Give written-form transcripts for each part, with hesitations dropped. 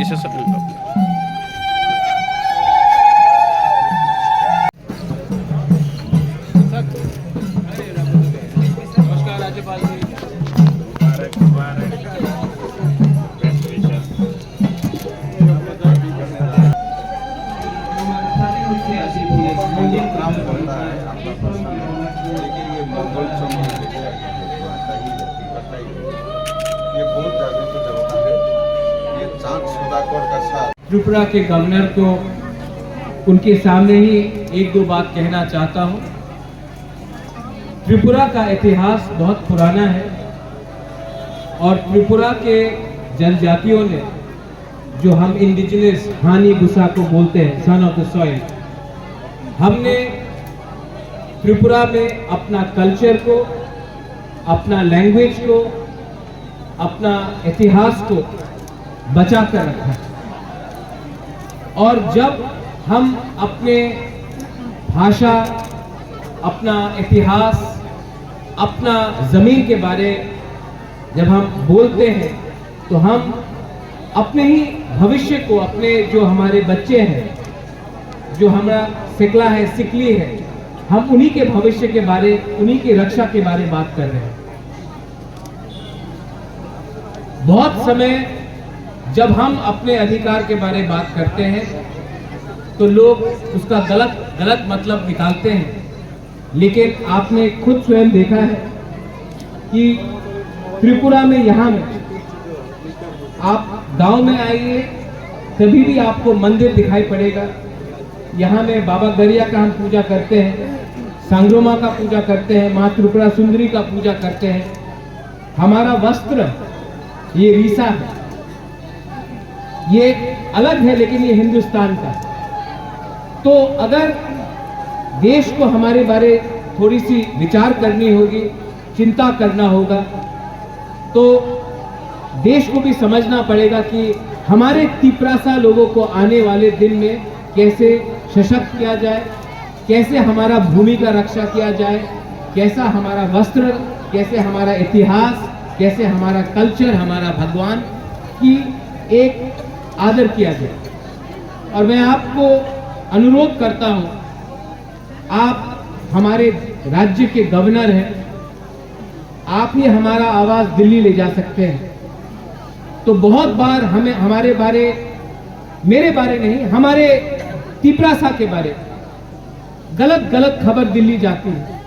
Isa sa ulo. नमस्कार राज्यपाल जी। काम करता है आपका पर्सनल है, लेकिन ये मंगल चमन ये बहुत जागृत देवता है। ये चांद सौदागर का साथ त्रिपुरा के गवर्नर को उनके सामने ही एक दो बात कहना चाहता हूं। त्रिपुरा का इतिहास बहुत पुराना है और त्रिपुरा के जनजातियों ने, जो हम इंडिजिनस हानी बुसा को बोलते हैं, सन ऑफ द सॉइल, हमने त्रिपुरा में अपना कल्चर को, अपना लैंग्वेज को, अपना इतिहास को बचा कर रखा है। और जब हम अपने भाषा, अपना इतिहास, अपना ज़मीन के बारे जब हम बोलते हैं तो हम अपने ही भविष्य को, अपने जो हमारे बच्चे हैं, जो हमारा सिकला है, सिकली है, हम उन्हीं के भविष्य के बारे, उन्हीं की रक्षा के बारे बात कर रहे हैं। बहुत समय जब हम अपने अधिकार के बारे बात करते हैं तो लोग उसका गलत मतलब निकालते हैं, लेकिन आपने खुद स्वयं देखा है कि त्रिपुरा में, यहाँ में, आप गांव में आइए, कभी भी आपको मंदिर दिखाई पड़ेगा। यहाँ में बाबा गरिया का हम पूजा करते हैं, सांग्रोमा का पूजा करते हैं, माँ त्रिपुरा सुंदरी का पूजा करते हैं। हमारा वस्त्र ये रीसा है, ये अलग है लेकिन ये हिंदुस्तान का। तो अगर देश को हमारे बारे थोड़ी सी विचार करनी होगी, चिंता करना होगा, तो देश को भी समझना पड़ेगा कि हमारे तिपरासा लोगों को आने वाले दिन में कैसे सशक्त किया जाए, कैसे हमारा भूमि का रक्षा किया जाए, कैसा हमारा वस्त्र, कैसे हमारा इतिहास, कैसे हमारा कल्चर, हमारा भगवान की एक आदर किया जाए। और मैं आपको अनुरोध करता हूं, आप हमारे राज्य के गवर्नर हैं, आप ही हमारा आवाज दिल्ली ले जा सकते हैं। तो बहुत बार हमें हमारे बारे, मेरे बारे नहीं, हमारे तिपरासा के बारे गलत खबर दिल्ली जाती है,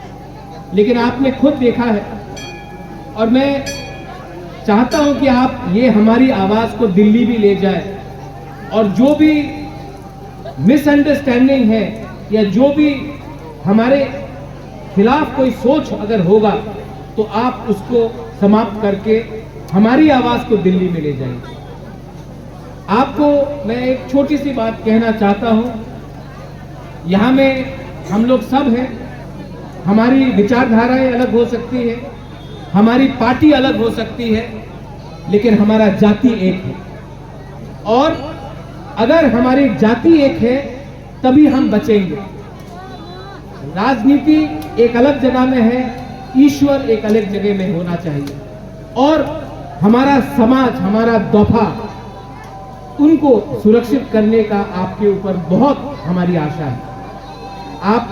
लेकिन आपने खुद देखा है। और मैं चाहता हूं कि आप ये हमारी आवाज को दिल्ली भी ले जाए, और जो भी मिसअंडरस्टैंडिंग है या जो भी हमारे खिलाफ कोई सोच अगर होगा तो आप उसको समाप्त करके हमारी आवाज को दिल्ली में ले जाएंगे। आपको मैं एक छोटी सी बात कहना चाहता हूं। यहाँ में हम लोग सब हैं, हमारी विचारधाराएं अलग हो सकती है, हमारी पार्टी अलग हो सकती है, लेकिन हमारा जाति एक है। और अगर हमारी जाति एक है तभी हम बचेंगे। राजनीति एक अलग जगह में है, ईश्वर एक अलग जगह में होना चाहिए। और हमारा समाज, हमारा दफा, उनको सुरक्षित करने का आपके ऊपर बहुत हमारी आशा है। आप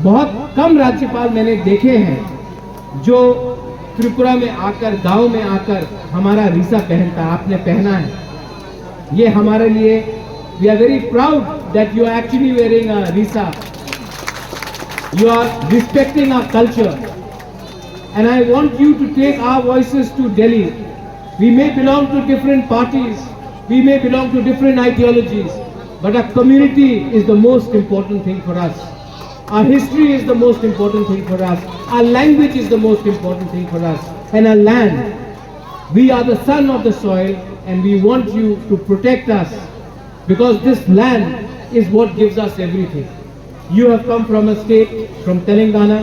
बहुत कम राज्यपाल मैंने देखे हैं जो त्रिपुरा में आकर, गांव में आकर हमारा रीसा पहनता। आपने पहना है, ये हमारे लिए, we are very proud that you are actually wearing a रीसा। You are respecting our culture, and I want you to take our voices to Delhi. We may belong to different parties, we may belong to different ideologies, but our community is the most important thing for us. Our history is the most important thing for us. Our language is the most important thing for us. And our land. We are the son of the soil, and we want you to protect us, because this land is what gives us everything. You have come from a state, from Telangana,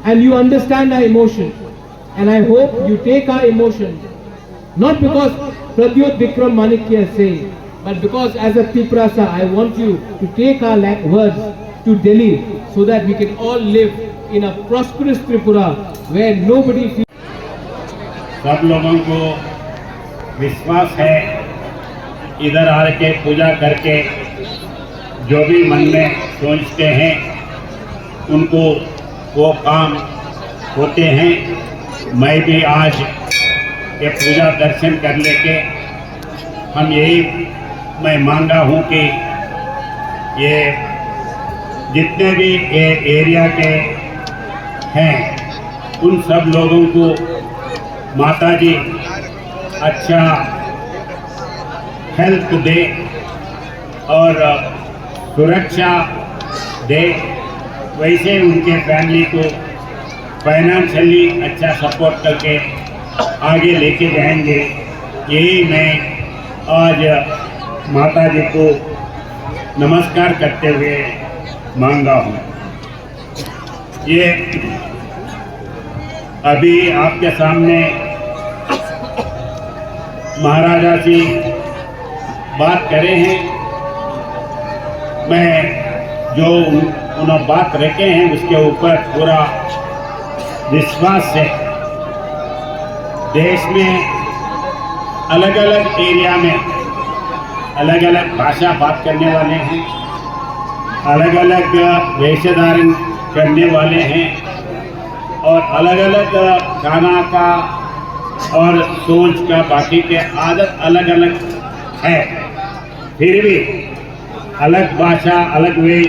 and you understand our emotion. And I hope you take our emotion, not because Pradyot Vikram Manikya is saying, but because as a Tiprasa, I want you to take our words to Delhi so that we can all live in a prosperous Tripura where nobody feels. सब लोगों को विश्वास है इधर आके पूजा करके जो भी मन में सोचते हैं उनको वो काम होते हैं। मैं भी आज ये पूजा दर्शन कर लेके हम यही मैं मांगा हूँ कि ये जितने भी ये एरिया के हैं उन सब लोगों को माता जी अच्छा हेल्थ दे और सुरक्षा दे, वैसे उनके फैमिली को फाइनेंशियली अच्छा सपोर्ट करके आगे लेके जाएंगे। यही मैं आज माता जी को नमस्कार करते हुए मांगा हूँ। ये अभी आपके सामने महाराजा जी बात करे हैं, मैं जो उन्होंने बात रखे हैं उसके ऊपर पूरा विश्वास से देश में अलग अलग एरिया में अलग अलग भाषा बात करने वाले हैं, अलग अलग वेशधारण करने वाले हैं और अलग अलग खाना का और सोच का बाकी के आदत अलग अलग है, फिर भी अलग भाषा अलग वेश,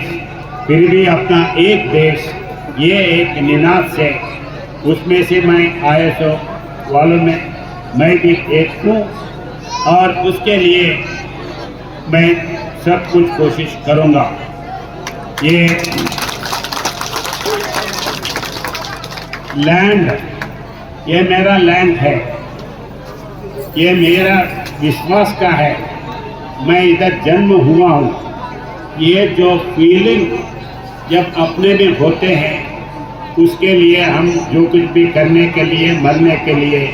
फिर भी अपना एक देश, ये एक निनाद से उसमें से मैं आईएसओ वालों में मैं भी एक हूँ और उसके लिए मैं सब कुछ कोशिश करूँगा। ये लैंड, ये मेरा लैंड है, ये मेरा विश्वास का है, मैं इधर जन्म हुआ हूँ। ये जो फीलिंग जब अपने में होते हैं उसके लिए हम जो कुछ भी करने के लिए मरने के लिए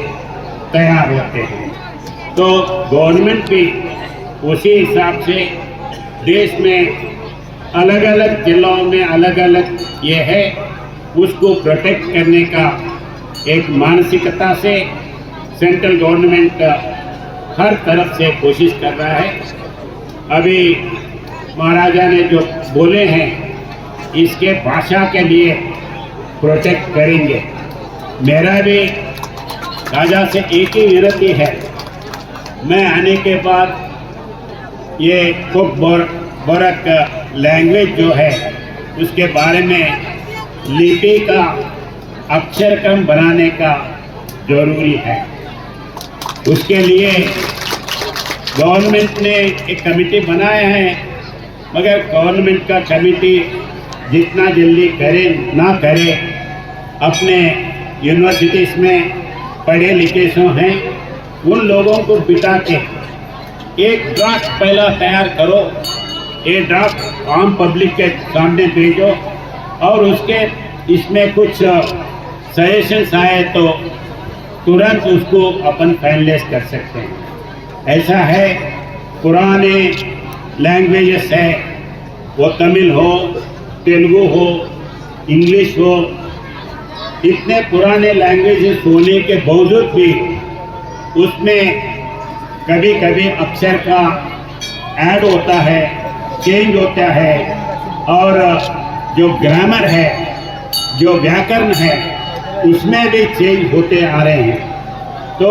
तैयार होते हैं। तो गवर्नमेंट भी उसी हिसाब से देश में अलग अलग जिलों में अलग अलग ये है, उसको प्रोटेक्ट करने का एक मानसिकता से सेंट्रल गवर्नमेंट हर तरफ से कोशिश कर रहा है। अभी महाराजा ने जो बोले हैं इसके भाषा के लिए प्रोटेक्ट करेंगे। मेरा भी राजा से एक ही विनती है, मैं आने के बाद ये कुक बोरक लैंग्वेज जो है उसके बारे में लिपि का अक्षर क्रम बनाने का जरूरी है। उसके लिए गवर्नमेंट ने एक कमेटी बनाया है, मगर गवर्नमेंट का कमेटी जितना जल्दी करे ना करे, अपने यूनिवर्सिटीज़ में पढ़े लिखे सो हैं उन लोगों को बिठा के एक ड्राफ्ट पहला तैयार करो, ये ड्राफ्ट आम पब्लिक के सामने भेजो और उसके इसमें कुछ सजेशंस आए तो तुरंत उसको अपन फाइनलाइज कर सकते हैं। ऐसा है, पुराने लैंग्वेजेस है, वो तमिल हो, तेलुगु हो, इंग्लिश हो, इतने पुराने लैंग्वेजेस होने के बावजूद भी उसमें कभी कभी अक्षर का ऐड होता है, चेंज होता है और जो ग्रामर है, जो व्याकरण है, उसमें भी चेंज होते आ रहे हैं। तो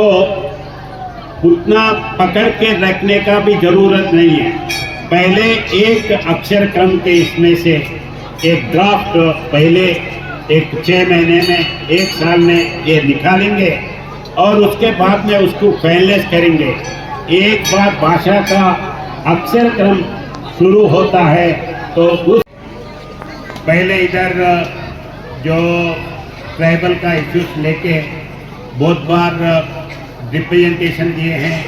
उतना पकड़ के रखने का भी ज़रूरत नहीं है। पहले एक अक्षर क्रम के इसमें से एक ड्राफ्ट पहले एक 6 महीने में 1 साल में ये निकालेंगे और उसके बाद में उसको फाइनलाइज करेंगे। एक बार भाषा का अक्षर क्रम शुरू होता है तो उस पहले इधर जो ट्राइबल का इश्यूज लेके बहुत बार रिप्रेजेंटेशन दिए हैं,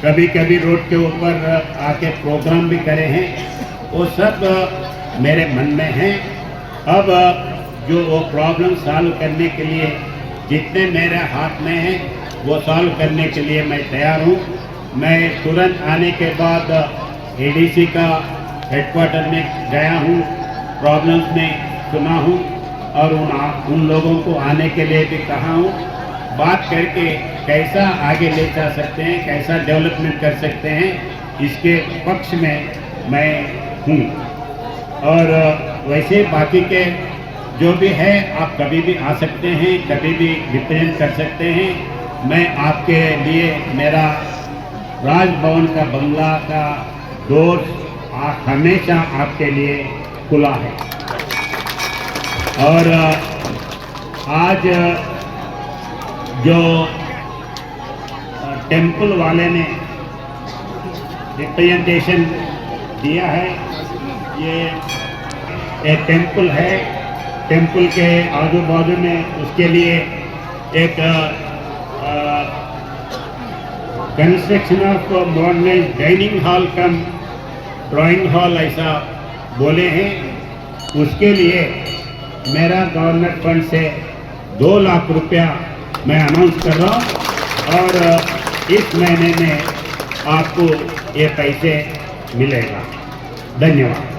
कभी कभी रोड के ऊपर आके प्रोग्राम भी करे हैं, वो सब मेरे मन में हैं। अब जो वो प्रॉब्लम सॉल्व करने के लिए जितने मेरे हाथ में हैं वो सॉल्व करने के लिए मैं तैयार हूँ। मैं तुरंत आने के बाद एडीसी का हेडक्वार्टर में गया हूँ, प्रॉब्लम्स में सुना हूँ और उन लोगों को आने के लिए भी कहा हूँ। बात करके कैसा आगे ले जा सकते हैं, कैसा डेवलपमेंट कर सकते हैं, इसके पक्ष में मैं हूँ। और वैसे बाकी के जो भी है आप कभी भी आ सकते हैं, कभी भी रिप्रेजेंट कर सकते हैं। मैं आपके लिए मेरा राजभवन का बंगला का डोर हमेशा आपके लिए खुला है। और आज जो टेम्पल वाले ने रिप्रेजेंटेशन दिया है, ये एक टेम्पल है, टेम्पल के आजू बाजू में उसके लिए एक construction of modernised dining hall come drawing hall ऐसा बोले हैं। उसके लिए मेरा गवर्नमेंट फंड से 2 लाख रुपया मैं अनाउंस कर रहा हूँ और इस महीने में आपको ये पैसे मिलेगा। धन्यवाद।